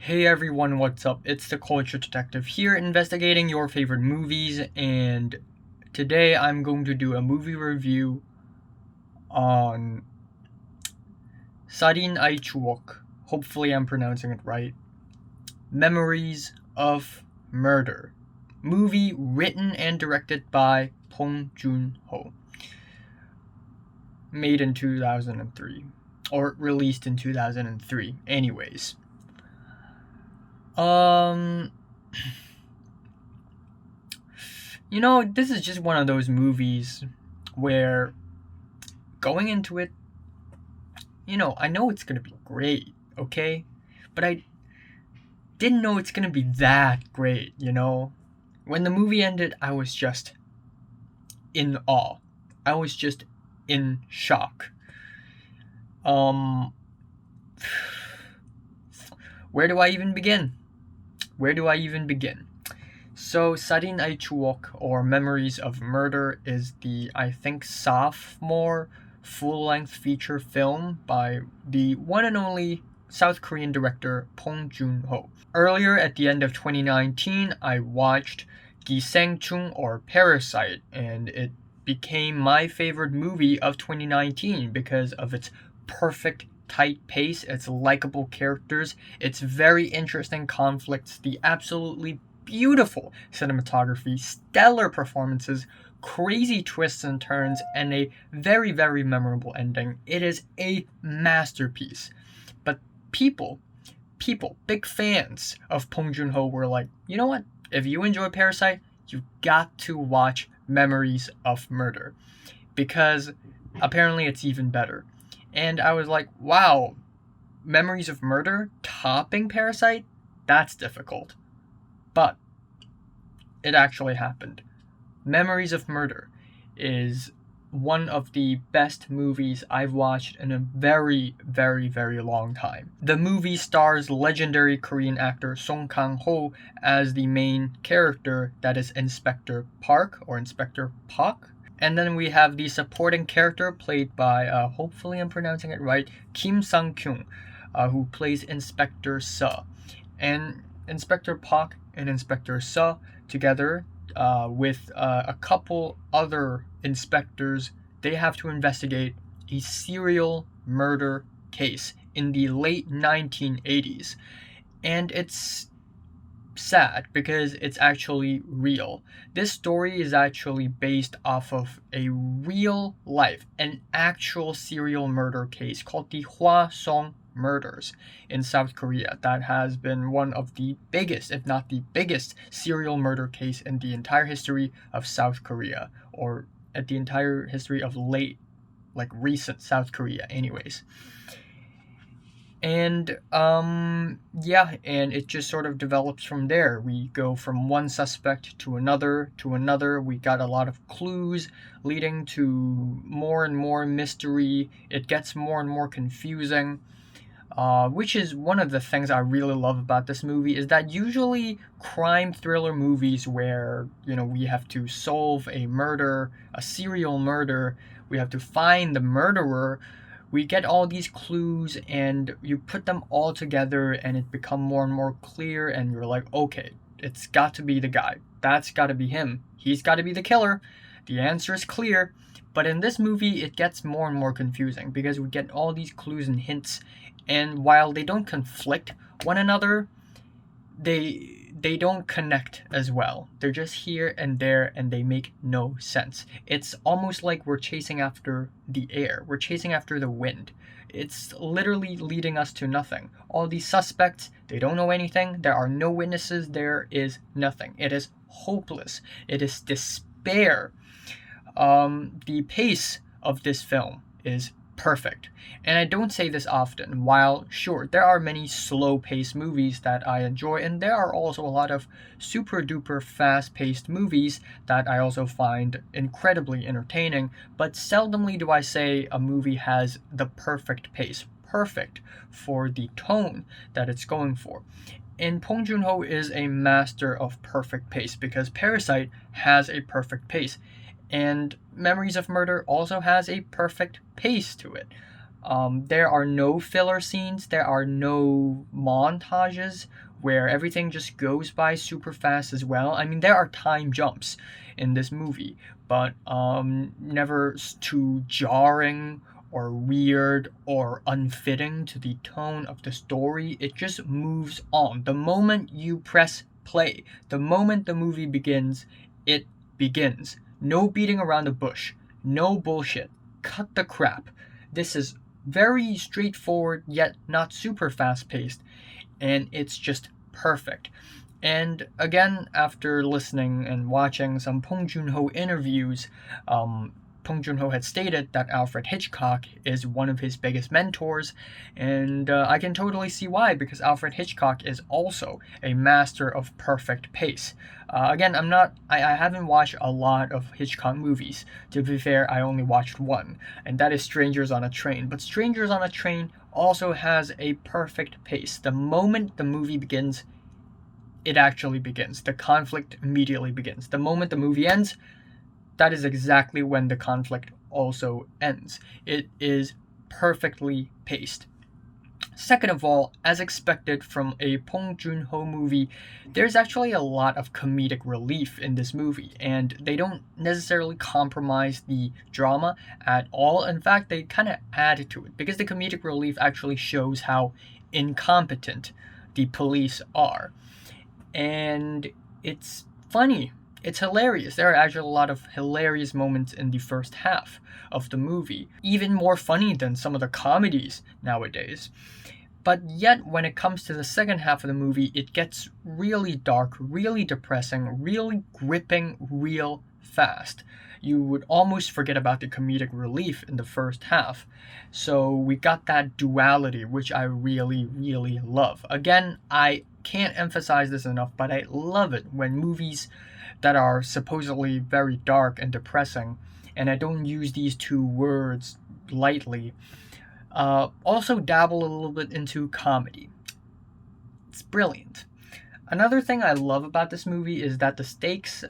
Hey everyone, what's up? It's the Culture Detective here, investigating your favorite movies, and today I'm going to do a movie review on 살인의추억. Hopefully I'm pronouncing it right. Memories of Murder. Movie written and directed by Bong Joon-Ho. Made in 2003. Or released in 2003. Anyways. This is just one of those movies where going into it, I know it's gonna be great, okay? But I didn't know it's gonna be that great. When the movie ended, I was just in awe. I was just in shock. Um, where do I even begin? So, 살인의추억, or Memories of Murder, is the, I think, sophomore full-length feature film by the one and only South Korean director Bong Joon-Ho. Earlier, at the end of 2019, I watched Sang-Kyung, or Parasite, and it became my favorite movie of 2019 because of its perfect tight pace, its likable characters, its very interesting conflicts, the absolutely beautiful cinematography, stellar performances, crazy twists and turns, and a very, very memorable ending. It is a masterpiece. But people, big fans of Bong Joon-ho were like, you know what? If you enjoy Parasite, you got to watch Memories of Murder. Because apparently it's even better. And I was like, wow, Memories of Murder topping Parasite? That's difficult. But it actually happened. Memories of Murder is one of the best movies I've watched in a very, very, very long time. The movie stars legendary Korean actor Kang-Ho as the main character, that is Inspector Park, or Inspector Pak. And then we have the supporting character played by, hopefully I'm pronouncing it right, Sang-Kyung, who plays Inspector Suh. And Inspector Park and Inspector Suh together, with a couple other inspectors, they have to investigate a serial murder case in the late 1980s. And it's sad because it's actually real. This story is actually based off of a real life, an actual serial murder case called the Hwa-Song murders in South Korea. That has been one of the biggest, if not the biggest, serial murder case in the entire history of South Korea, or at the entire history of recent South Korea, anyways. And yeah, and it just sort of develops from there. We go from one suspect to another to another. We got a lot of clues leading to more and more mystery. It gets more and more confusing. Which is one of the things I really love about this movie, is that usually crime thriller movies where, we have to solve a murder, a serial murder, we have to find the murderer, we get all these clues and you put them all together and it become more and more clear, and you're like, okay, it's got to be the guy. That's got to be him. He's got to be the killer. The answer is clear. But in this movie, it gets more and more confusing because we get all these clues and hints, and while they don't conflict one another, they don't connect as well. They're just here and there, and they make no sense. It's almost like we're chasing after the air. We're chasing after the wind. It's literally leading us to nothing. All these suspects, they don't know anything. There are no witnesses. There is nothing. It is hopeless. It is despair. The pace of this film is perfect. And I don't say this often. While, sure, there are many slow paced movies that I enjoy, and there are also a lot of super duper fast paced movies that I also find incredibly entertaining, but seldomly do I say a movie has the perfect pace. Perfect for the tone that it's going for. And Bong Joon-ho is a master of perfect pace because Parasite has a perfect pace. And Memories of Murder also has a perfect pace to it. There are no filler scenes, there are no montages where everything just goes by super fast as well. I mean, there are time jumps in this movie, but never too jarring or weird or unfitting to the tone of the story. It just moves on. The moment you press play, the moment the movie begins, it begins. No beating around the bush, no bullshit. Cut the crap. This is very straightforward yet not super fast paced, and it's just perfect. And again, after listening and watching some Bong Joon-Ho interviews, Bong Joon-Ho had stated that Alfred Hitchcock is one of his biggest mentors, and I can totally see why, because Alfred Hitchcock is also a master of perfect pace. Again, I haven't watched a lot of Hitchcock movies. To be fair, I only watched one, and that is Strangers on a Train. But Strangers on a Train also has a perfect pace. The moment the movie begins, it actually begins. The conflict immediately begins. The moment the movie ends, that is exactly when the conflict also ends. It is perfectly paced. Second of all, as expected from a Bong Joon-ho movie, there's actually a lot of comedic relief in this movie, and they don't necessarily compromise the drama at all. In fact, they kind of add to it, because the comedic relief actually shows how incompetent the police are. And it's funny. It's hilarious. There are actually a lot of hilarious moments in the first half of the movie, even more funny than some of the comedies nowadays. But yet, when it comes to the second half of the movie, it gets really dark, really depressing, really gripping real fast. You would almost forget about the comedic relief in the first half. So we got that duality, which I really, really love. Again, I can't emphasize this enough, but I love it when movies that are supposedly very dark and depressing, and I don't use these two words lightly, also dabble a little bit into comedy. It's brilliant. Another thing I love about this movie is that the stakes,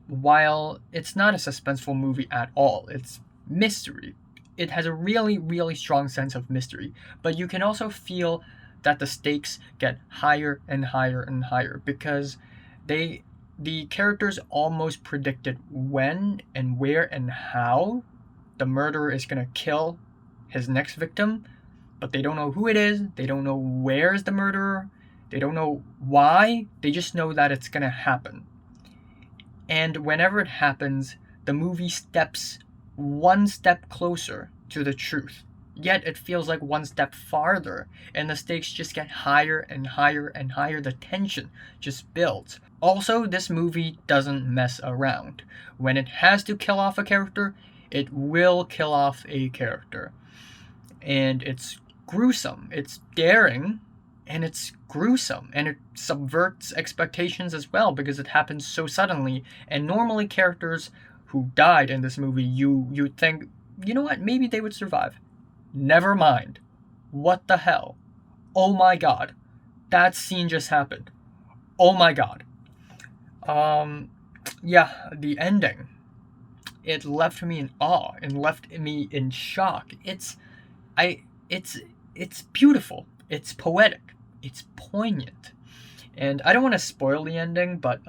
while it's not a suspenseful movie at all, it's mystery. It has a really, really strong sense of mystery, but you can also feel that the stakes get higher and higher and higher, because the characters almost predicted when and where and how the murderer is going to kill his next victim, but they don't know who it is, they don't know where is the murderer, they don't know why, they just know that it's going to happen. And whenever it happens, the movie steps one step closer to the truth. Yet it feels like one step farther, and the stakes just get higher and higher and higher. The tension just builds. Also, this movie doesn't mess around. When it has to kill off a character, it will kill off a character. And it's gruesome, it's daring, and it's gruesome, and it subverts expectations as well, because it happens so suddenly. And normally characters who died in this movie, you'd think, you know what, maybe they would survive. Never mind. What the hell? Oh my god. That scene just happened. Oh my god. Yeah, the ending. It left me in awe and left me in shock. I it's beautiful. It's poetic. It's poignant. And I don't want to spoil the ending, but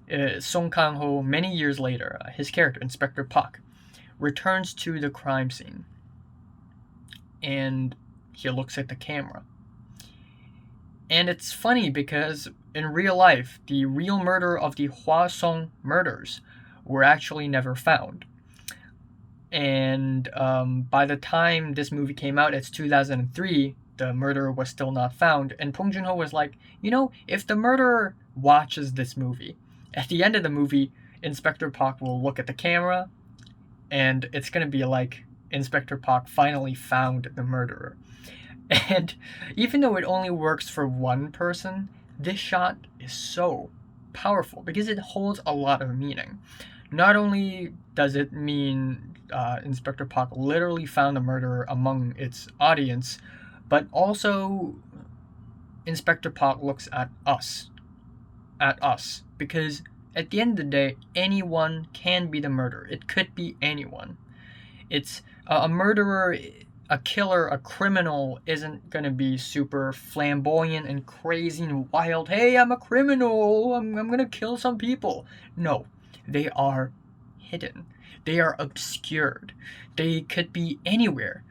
Kang-Ho, many years later, his character, Inspector Park, returns to the crime scene. And he looks at the camera. And it's funny because in real life, the real murderer of the Hwa-Song murders were actually never found. And by the time this movie came out, it's 2003, the murderer was still not found. And Bong Joon-ho was like, you know, if the murderer watches this movie, at the end of the movie, Inspector Park will look at the camera, and it's going to be like, Inspector Park finally found the murderer. And even though it only works for one person, this shot is so powerful because it holds a lot of meaning. Not only does it mean Inspector Park literally found the murderer among its audience, but also Inspector Park looks at us, because at the end of the day, anyone can be the murderer. It could be anyone. It's a murderer a killer, a criminal, isn't gonna be super flamboyant and crazy and wild. Hey, I'm a criminal. I'm gonna kill some people. No, they are hidden. They are obscured. They could be anywhere,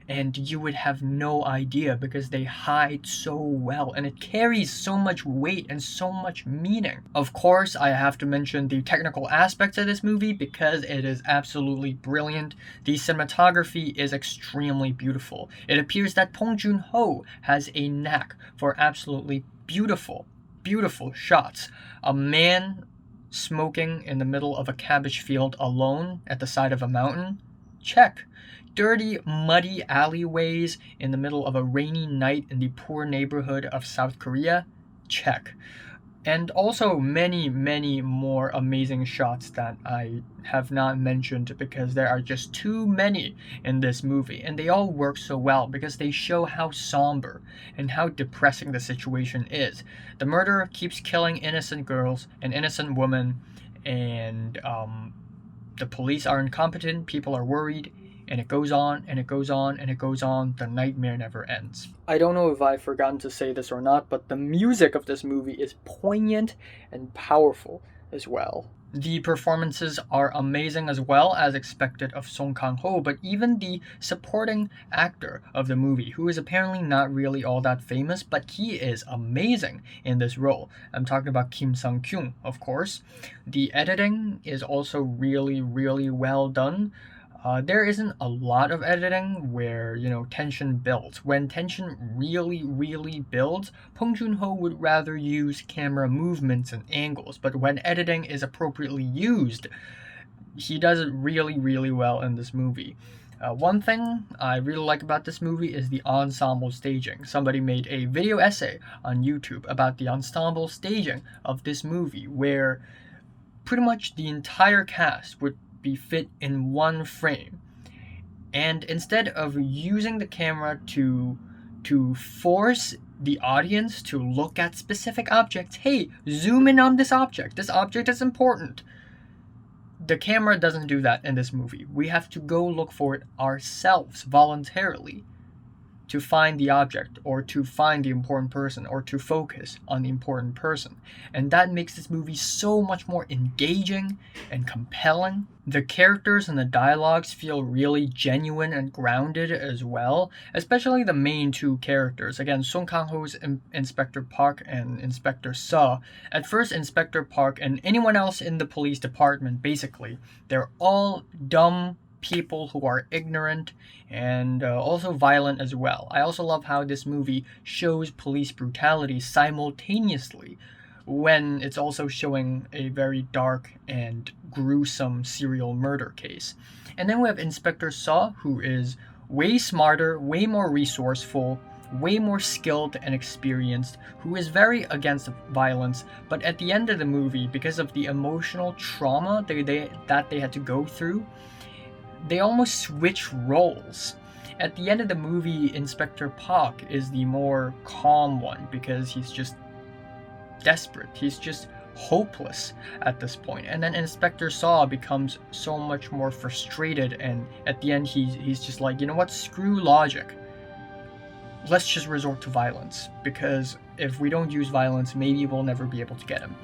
and you would have no idea because they hide so well, and it carries so much weight and so much meaning. Of course, I have to mention the technical aspects of this movie because it is absolutely brilliant. The cinematography is extremely beautiful. It appears that Bong Joon-Ho has a knack for absolutely beautiful, beautiful shots. A man smoking in the middle of a cabbage field alone at the side of a mountain? Check. Dirty, muddy alleyways in the middle of a rainy night in the poor neighborhood of South Korea? Check. And also many, many more amazing shots that I have not mentioned because there are just too many in this movie. And they all work so well because they show how somber and how depressing the situation is. The murderer keeps killing innocent girls and innocent women, and the police are incompetent, people are worried, and it goes on and it goes on and it goes on. The nightmare never ends. I don't know if I've forgotten to say this or not, but the music of this movie is poignant and powerful as well. The performances are amazing as well as expected of Kang-Ho, but even the supporting actor of the movie, who is apparently not really all that famous, but he is amazing in this role. I'm talking about Sang-Kyung, of course. The editing is also really, really well done. There isn't a lot of editing where, tension builds. When tension really, really builds, Bong Joon-ho would rather use camera movements and angles, but when editing is appropriately used, he does it really, really well in this movie. One thing I really like about this movie is the ensemble staging. Somebody made a video essay on YouTube about the ensemble staging of this movie, where pretty much the entire cast would be fit in one frame, and instead of using the camera to force the audience to look at specific objects, hey, zoom in on this object is important, the camera doesn't do that in this movie. We have to go look for it ourselves voluntarily to find the object, or to find the important person, or to focus on the important person. And that makes this movie so much more engaging and compelling. The characters and the dialogues feel really genuine and grounded as well, especially the main two characters. Again, Song Kang-ho's Inspector Park and Inspector Suh. At first, Inspector Park and anyone else in the police department, basically, they're all dumb people who are ignorant and also violent as well. I also love how this movie shows police brutality simultaneously when it's also showing a very dark and gruesome serial murder case. And then we have Inspector Suh, who is way smarter, way more resourceful, way more skilled and experienced, who is very against violence, but at the end of the movie, because of the emotional trauma that they had to go through, they almost switch roles. At the end of the movie, Inspector Park is the more calm one because he's just desperate. He's just hopeless at this point. And then Inspector Suh becomes so much more frustrated, and at the end he's just like, you know what, screw logic. Let's just resort to violence, because if we don't use violence, maybe we'll never be able to get him.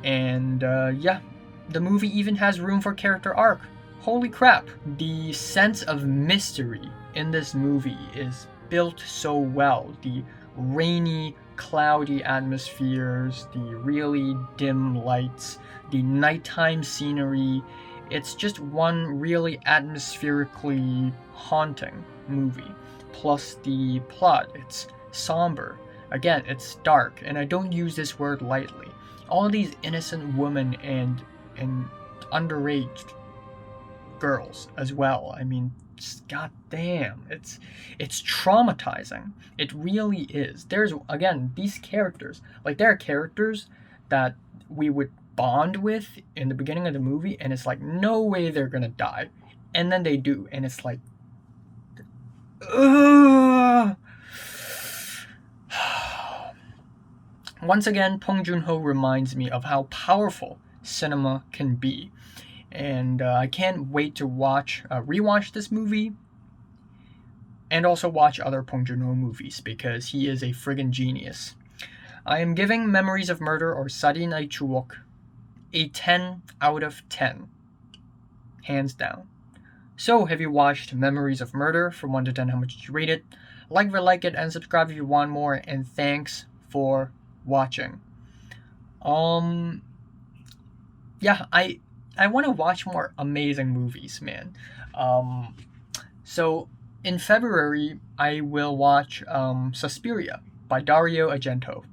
And the movie even has room for character arc. Holy crap, the sense of mystery in this movie is built so well. The rainy, cloudy atmospheres, the really dim lights, the nighttime scenery. It's just one really atmospherically haunting movie. Plus the plot, it's somber. Again, it's dark, and I don't use this word lightly. All of these innocent women and underage girls as well. I mean, goddamn, it's traumatizing. It really is. There's, again, these characters, like, there are characters that we would bond with in the beginning of the movie, and it's like, no way they're gonna die, and then they do, and it's like, ugh. Once again, Bong Joon-ho reminds me of how powerful cinema can be. And I can't wait to rewatch this movie and also watch other Bong Joon-ho movies because he is a friggin' genius. I am giving Memories of Murder or 살인의추억 a 10 out of 10. Hands down. So, have you watched Memories of Murder? From 1 to 10, how much did you rate it? Like if you like it, and subscribe if you want more, and thanks for watching. Yeah, I want to watch more amazing movies, man. So in February I will watch Suspiria by Dario Argento.